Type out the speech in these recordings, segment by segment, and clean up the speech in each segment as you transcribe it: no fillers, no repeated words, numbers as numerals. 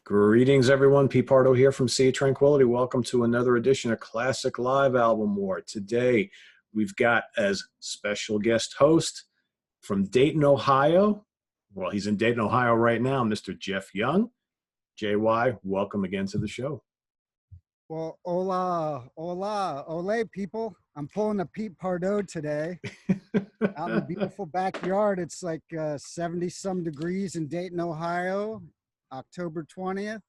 Greetings, everyone. Pete Pardo here from Sea of Tranquility. Welcome to another edition of Classic Live Album War. Today, we've got as special guest host from Dayton, Ohio. Well, he's in Dayton, Ohio right now, Mr. Jeff Young. JY, welcome again to the show. Well, ole, people. I'm pulling a Pete Pardo today. Out in the beautiful backyard. It's like 70-some degrees in Dayton, Ohio, October 20th.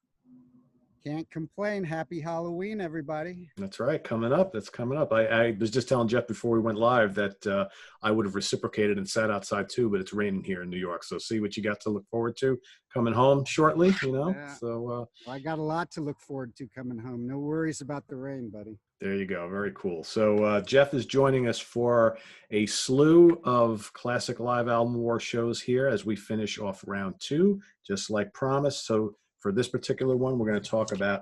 Can't complain. Happy Halloween, everybody. That's right. Coming up. That's coming up. I was just telling Jeff before we went live that I would have reciprocated and sat outside too, but it's raining here in New York. So see what you got to look forward to coming home shortly, you know? Yeah. So well, I got a lot to look forward to coming home. No worries about the rain, buddy. There you go. Very cool. So Jeff is joining us for a slew of Classic Live Album War shows here as we finish off round two, just like promised. So for this particular one, we're going to talk about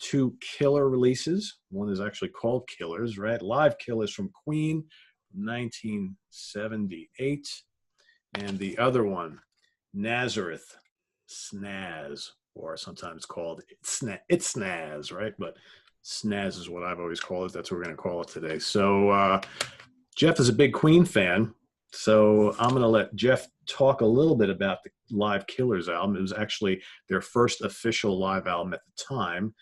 two killer releases. One is actually called Killers, right? Live Killers from Queen, 1978. And the other one, Nazareth Snaz, or sometimes called It's Snaz, right? But Snaz is what I've always called it. That's what we're going to call it today. So Jeff is a big Queen fan. So I'm going to let Jeff talk a little bit about the Live Killers album. It was actually their first official live album at the time.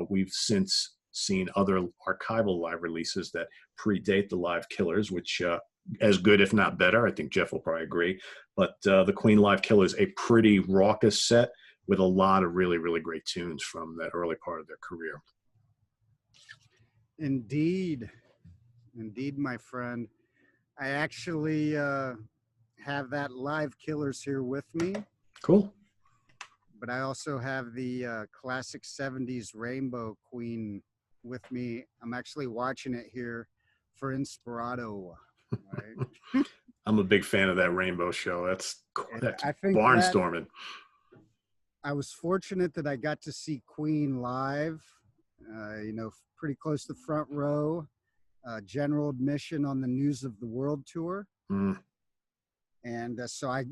We've since seen other archival live releases that predate the Live Killers, which as good, if not better. I think Jeff will probably agree. But the Queen Live Killers, a pretty raucous set with a lot of really, really great tunes from that early part of their career. Indeed, my friend. I actually have that Live Killers here with me. Cool. But I also have the classic 70s Rainbow Queen with me. I'm actually watching it here for Inspirato. Right? I'm a big fan of that Rainbow show. That's barnstorming. I was fortunate that I got to see Queen live, pretty close to the front row. General admission on the News of the World tour. And so I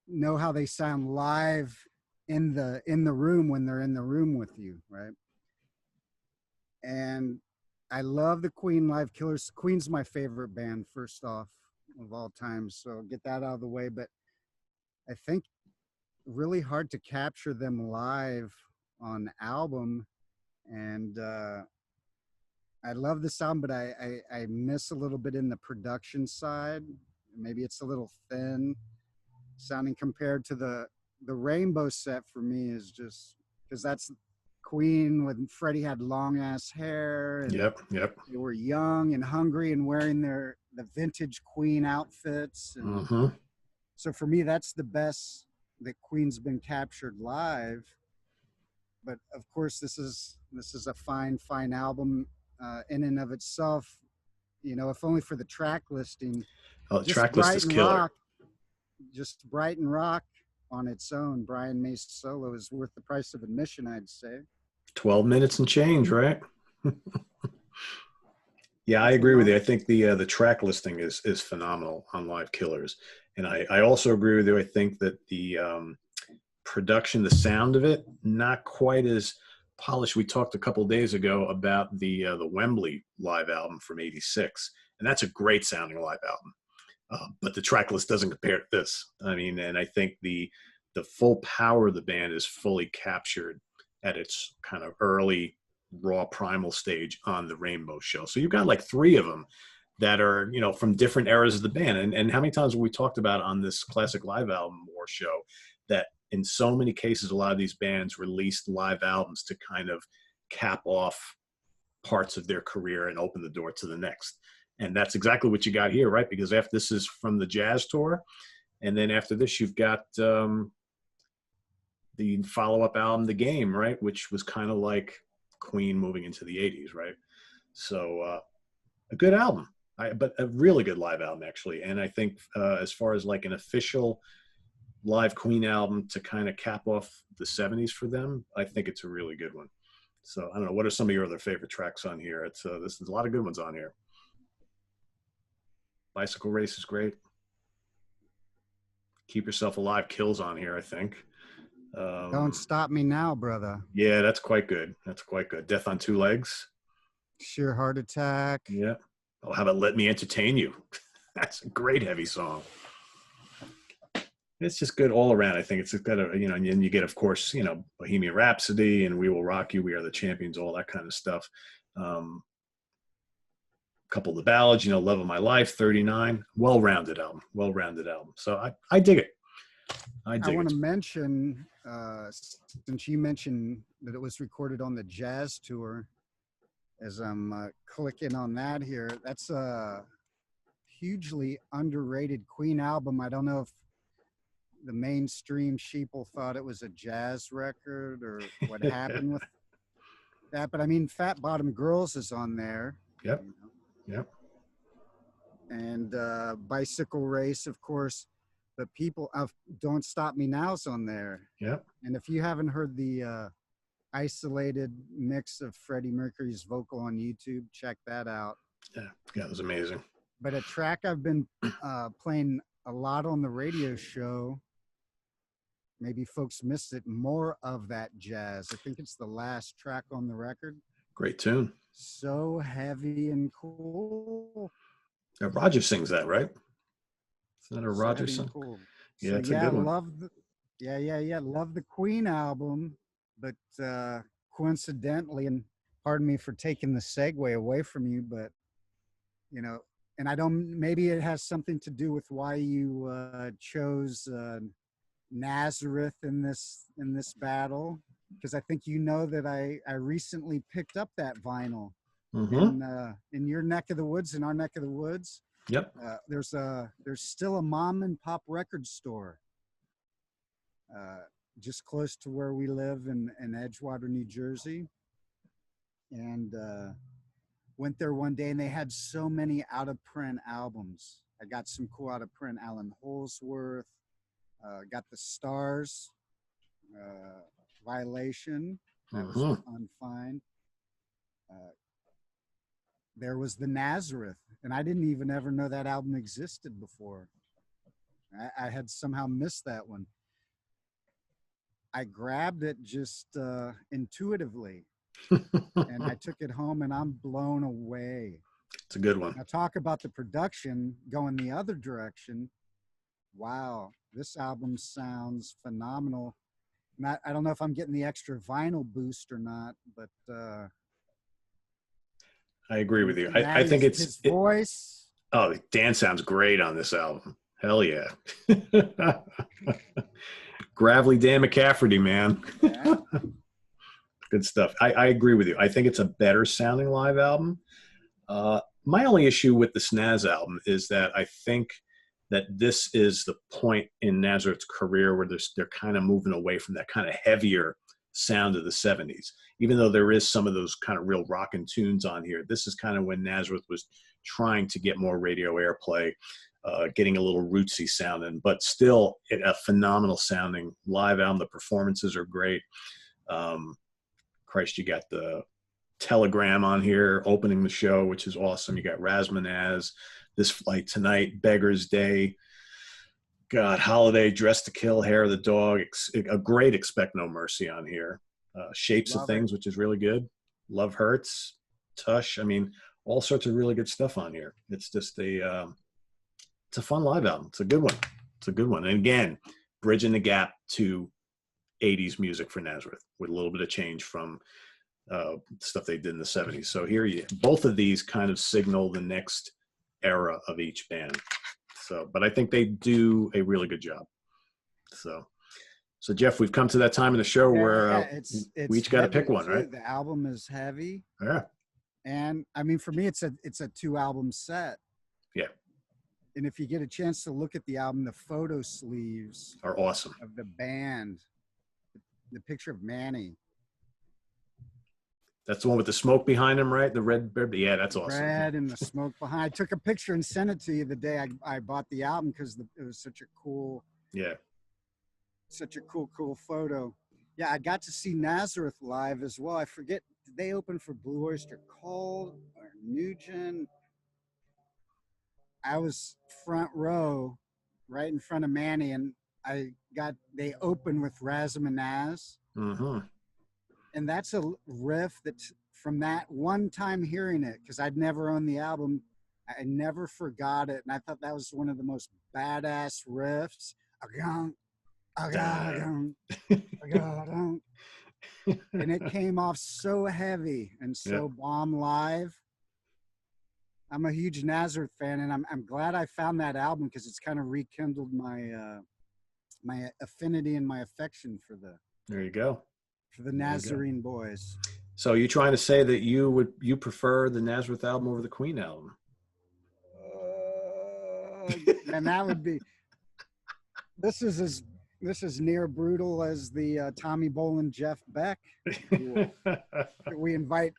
know how they sound live in the room when they're in the room with you, right? And I love the Queen Live Killers. Queen's my favorite band, first off, of all time, so get that out of the way. But I think really hard to capture them live on album. And I love the sound, but I miss a little bit in the production side. Maybe it's a little thin sounding compared to the Rainbow set. For me is just because that's Queen when Freddie had long ass hair. And Yep. They were young and hungry and wearing the vintage Queen outfits. And so for me, that's the best that Queen's been captured live. But of course, this is a fine album. In and of itself, if only for the track listing. Oh, the track list is killer. Just Brighton Rock on its own, Brian May's solo, is worth the price of admission, I'd say. 12 minutes and change, right? Yeah, I agree with you. I think the track listing is phenomenal on Live Killers. And I also agree with you. I think that the production, the sound of it, not quite as polished. We talked a couple of days ago about the Wembley live album from '86, and that's a great sounding live album. But the track list doesn't compare to this. I mean, and I think the full power of the band is fully captured at its kind of early, raw, primal stage on the Rainbow show. So you've got like three of them that are, from different eras of the band. And how many times have we talked about on this Classic Live Album War show that in so many cases, a lot of these bands released live albums to kind of cap off parts of their career and open the door to the next. And that's exactly what you got here, right? Because after this is from the Jazz tour. And then after this, you've got the follow-up album, The Game, right? Which was kind of like Queen moving into the 80s, right? So a good album, but a really good live album, actually. And I think as far as like an official live Queen album to kind of cap off the 70s for them, I think it's a really good one. So I don't know, what are some of your other favorite tracks on here? There's a lot of good ones on here. Bicycle Race is great. Keep Yourself Alive kills on here, I think. Don't Um, Stop Me Now, brother. yeah, that's quite good. That's quite good. Death on Two Legs. Sheer Heart Attack. Yeah. Oh, how about Let Me Entertain You? That's a great heavy song. It's just good all around. I think it's got a, and then you get, of course, Bohemian Rhapsody and We Will Rock You, We Are the Champions, all that kind of stuff. Couple of the ballads, Love of My Life, 39. Well-rounded album. Well-rounded album. So I dig it. I I dig want it. to mention, since you mentioned that it was recorded on the Jazz Tour, as I'm clicking on that here, that's a hugely underrated Queen album. I don't know if the mainstream sheeple thought it was a jazz record or what happened with that, but I mean, Fat Bottom Girls is on there. Yep. You know? Yep. And Bicycle Race, of course. But people of Don't Stop Me Now's on there. Yep. And if you haven't heard the isolated mix of Freddie Mercury's vocal on YouTube, check that out. Yeah, it was amazing. But a track I've been playing a lot on the radio show, maybe folks missed it, More of That Jazz. I think it's the last track on the record. Great tune. So heavy and cool. Yeah, Roger sings that, right? Is that a So Roger heavy and song? cool. Yeah, So it's a good one. love the Queen album, but coincidentally, and pardon me for taking the segue away from you, but and I don't, maybe it has something to do with why you chose Nazareth in this battle, because I think that I recently picked up that vinyl in your neck of the woods, in our neck of the woods. Yep. There's still a mom and pop record store just close to where we live in Edgewater, New Jersey, and went there one day, and they had so many out of print albums. I got some cool out of print Alan Holsworth, got the Stars, Violation, that was fun find. There was the Nazareth, and I didn't even ever know that album existed before. I had somehow missed that one. I grabbed it just intuitively, and I took it home, and I'm blown away. It's a good one. Now, talk about the production going the other direction. Wow, this album sounds phenomenal. I don't know if I'm getting the extra vinyl boost or not, but I agree with you. I think it's his voice. Oh, Dan sounds great on this album. Hell yeah. Gravelly Dan McCafferty, man. Yeah. Good stuff. I agree with you. I think it's a better sounding live album. My only issue with the Snaz album is that I think that this is the point in Nazareth's career where they're kind of moving away from that kind of heavier sound of the 70s. Even though there is some of those kind of real rockin' tunes on here, this is kind of when Nazareth was trying to get more radio airplay, getting a little rootsy sounding, but still a phenomenal sounding live album. The performances are great. Christ, you got the Telegram on here opening the show, which is awesome. You got Razmanaz, This Flight Tonight, Beggar's Day, God, Holiday, Dress to Kill, Hair of the Dog, a great Expect No Mercy on here. Shapes of Things, which is really good. Love Hurts, Tush. I mean, all sorts of really good stuff on here. It's just it's a fun live album. It's a good one. It's a good one. And again, bridging the gap to 80s music for Nazareth with a little bit of change from stuff they did in the 70s. So both of these kind of signal the next era of each band. So, but I think they do a really good job. So Jeff, we've come to that time in the show where it's we each got to pick one, too. right? The album is heavy. Yeah. And I mean, for me, it's a 2-album set. Yeah. And if you get a chance to look at the album, the photo sleeves are awesome of the band, the picture of Manny. That's the one with the smoke behind him, right? The red, yeah, that's awesome. Red and the smoke behind. I took a picture and sent it to you the day I bought the album because it was such a cool, cool photo. Yeah, I got to see Nazareth live as well. I forget, did they open for Blue Oyster Cult or Nugent? I was front row, right in front of Manny, and they open with Razmanaz, Mm-hmm. and that's a riff that's from that one time hearing it, because I'd never owned the album. I never forgot it, and I thought that was one of the most badass riffs. Agung, agung, Da. agung, agung. And it came off so heavy and Yeah, so bomb live. I'm a huge Nazareth fan, and I'm glad I found that album, because it's kind of rekindled my affinity and my affection there you go. for the There you go. Nazarene boys. So you trying to say that you prefer the Nazareth album over the Queen album? Man, that would be. This is as this is near brutal as the Tommy Bolin Jeff Beck duel. We invite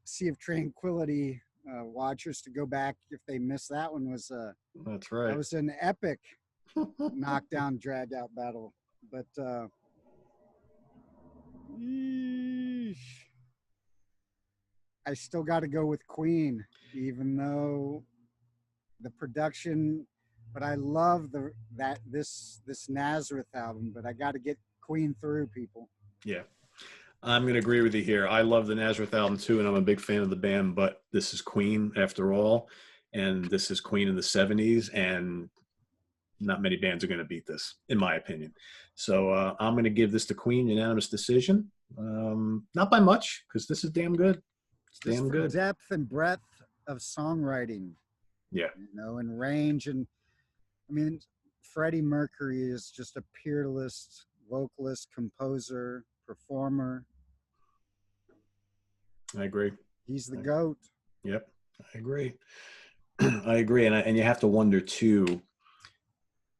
Sea of Tranquility watchers to go back if they missed that one. That's That right. was an epic knockdown drag out battle. But I still got to go with Queen, even though the production. But I love this Nazareth album. But I got to get Queen through, people. Yeah. I'm going to agree with you here. I love the Nazareth album too, and I'm a big fan of the band, but this is Queen after all. And this is Queen in the 70s, and not many bands are going to beat this, in my opinion. So I'm going to give this to Queen, unanimous decision. Not by much, because this is damn good. It's Just damn for good. depth and breadth of songwriting, Yeah. and range. And I mean, Freddie Mercury is just a peerless vocalist, composer, performer. I agree. He's the GOAT. Yep. I agree. I agree. And you have to wonder too,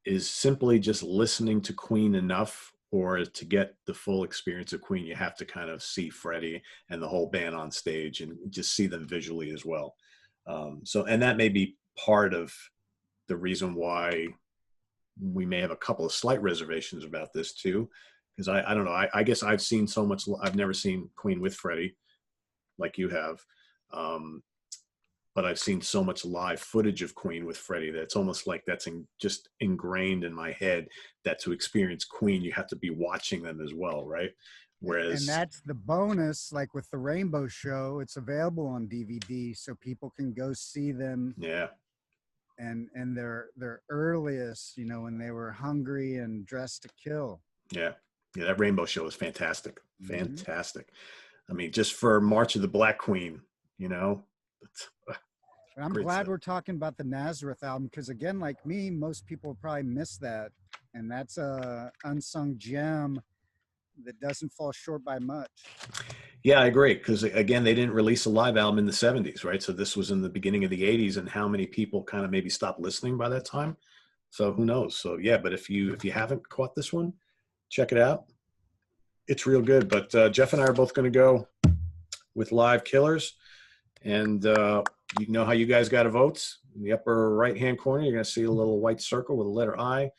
is simply just listening to Queen enough, or to get the full experience of Queen, you have to kind of see Freddie and the whole band on stage and just see them visually as well. And that may be part of the reason why we may have a couple of slight reservations about this too, because I don't know. I guess I've seen so much. I've never seen Queen with Freddie like you have. But I've seen so much live footage of Queen with Freddie that it's almost like that's just ingrained in my head that to experience Queen, you have to be watching them as well, right? And Whereas, that's the bonus, like with the Rainbow Show, it's available on DVD so people can go see them yeah, and their earliest, when they were hungry and dressed to kill. yeah, that Rainbow Show is fantastic, Mm-hmm. fantastic. I mean, just for March of the Black Queen, it's, And I'm great glad stuff. we're talking about the Nazareth album, because again, like me, most people probably miss that, and that's a unsung gem that doesn't fall short by much. Yeah, I agree. Because again, they didn't release a live album in the 70s, right? So this was in the beginning of the 80s, and how many people kind of maybe stopped listening by that time? So who knows? So yeah, but if you haven't caught this one, check it out. It's real good. But Jeff and I are both going to go with Live Killers, and you know how you guys got to vote. In the upper right-hand corner, you're going to see a little white circle with a letter I.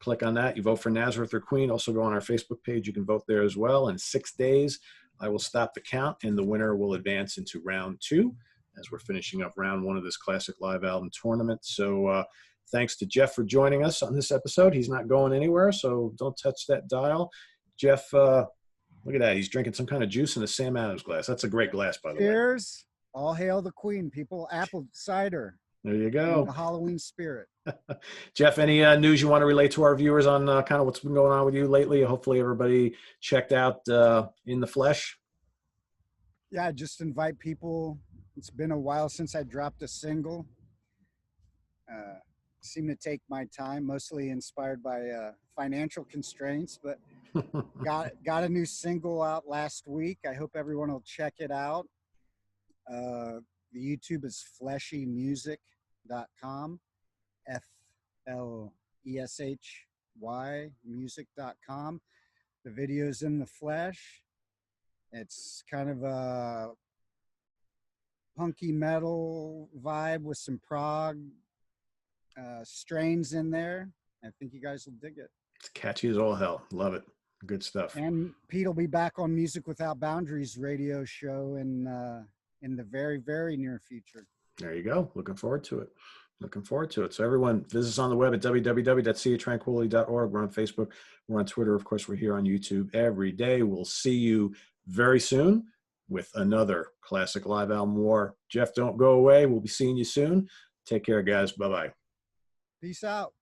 Click on that. You vote for Nazareth or Queen. Also go on our Facebook page. You can vote there as well. In 6 days, I will stop the count, and the winner will advance into round 2 as we're finishing up round 1 of this classic live album tournament. So thanks to Jeff for joining us on this episode. He's not going anywhere, so don't touch that dial. Jeff, look at that. He's drinking some kind of juice in a Sam Adams glass. That's a great glass, by the way. Cheers. All hail the Queen, people. Apple cider. There you In go. the Halloween spirit. Jeff, any news you want to relate to our viewers on kind of what's been going on with you lately? Hopefully everybody checked out In the Flesh. Yeah, just invite people. It's been a while since I dropped a single. Seem to take my time, mostly inspired by financial constraints, but got a new single out last week. I hope everyone will check it out. The YouTube is fleshymusic.com, FLESHY music.com. The video's In the Flesh. It's kind of a punky metal vibe with some prog strains in there. I think you guys will dig it. It's catchy as all hell. Love it. Good stuff. And Pete will be back on Music Without Boundaries radio show in the very, very near future. There you go. Looking forward to it. Looking forward to it. So everyone, visit us on the web at www.seatranquility.org. We're on Facebook. We're on Twitter. Of course, we're here on YouTube every day. We'll see you very soon with another classic live album war. Jeff, don't go away. We'll be seeing you soon. Take care, guys. Bye-bye. Peace out.